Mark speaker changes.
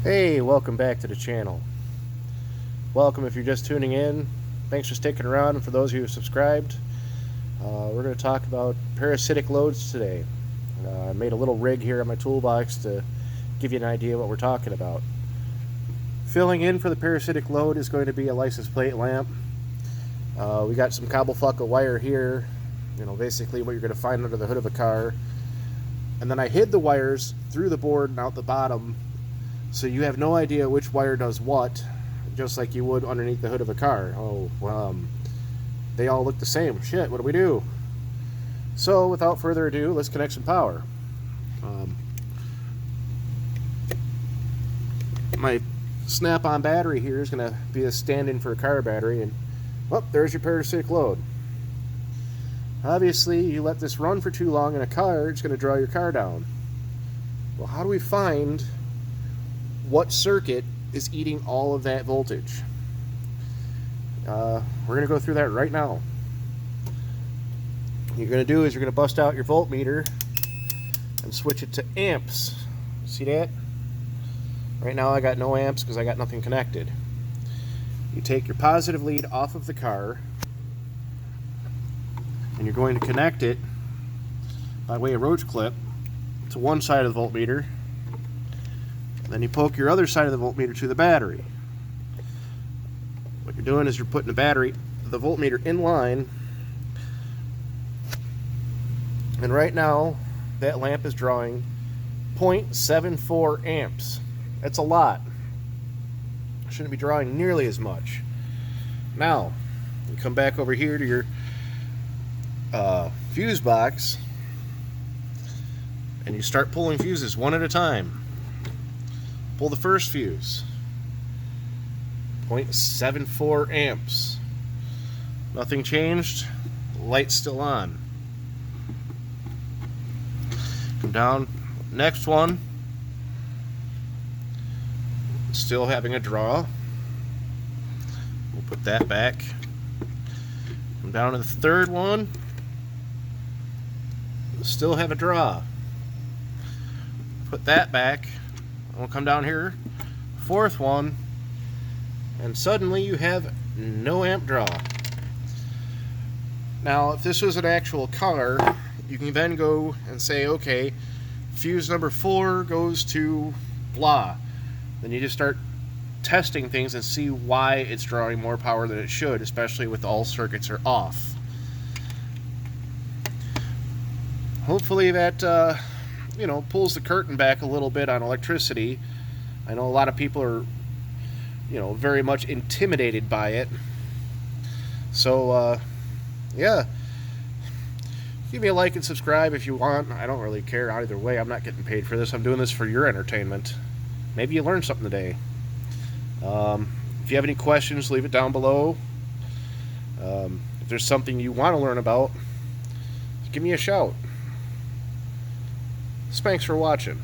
Speaker 1: Hey, welcome back to the channel. Welcome if you're just tuning in. Thanks for sticking around, and for those of you who subscribed, we're going to talk about parasitic loads today. I made a little rig here on my toolbox to give you an idea of what we're talking about. Filling in for the parasitic load is going to be a license plate lamp. We got some cobblefuck wire here, basically what you're going to find under the hood of a car. And then I hid the wires through the board and out the bottom, so you have no idea which wire does what, just like you would underneath the hood of a car. They all look the same. Shit, what do we do? So, without further ado, let's connect some power. My snap-on battery here is going to be a stand-in for a car battery, and, well, there's your parasitic load. Obviously, you let this run for too long in a car, it's going to draw your car down. Well, how do we find what circuit is eating all of that voltage? We're going to go through that right now. What you're going to do is you're going to bust out your voltmeter and switch it to amps. See that? Right now I got no amps because I got nothing connected. You take your positive lead off of the car and you're going to connect it by way of roach clip to one side of the voltmeter. Then you poke your other side of the voltmeter to the battery. What you're doing is you're putting the voltmeter in line, and right now that lamp is drawing 0.74 amps. That's a lot. Shouldn't be drawing nearly as much. Now, you come back over here to your fuse box, and you start pulling fuses one at a time. Pull the first fuse. 0.74 amps. Nothing changed. Light's still on. Come down. Next one. Still having a draw. We'll put that back. Come down to the third one. Still have a draw. Put that back. We'll come down here, fourth one, and suddenly you have no amp draw. Now, if this was an actual car, you can then go and say, okay, fuse number 4 goes to blah. Then you just start testing things and see why it's drawing more power than it should, especially with all circuits are off. Hopefully that pulls the curtain back a little bit on electricity. I know a lot of people are, very much intimidated by it. So, yeah. Give me a like and subscribe if you want. I don't really care either way. I'm not getting paid for this. I'm doing this for your entertainment. Maybe you learned something today. If you have any questions, leave it down below. If there's something you want to learn about, give me a shout. Thanks for watching.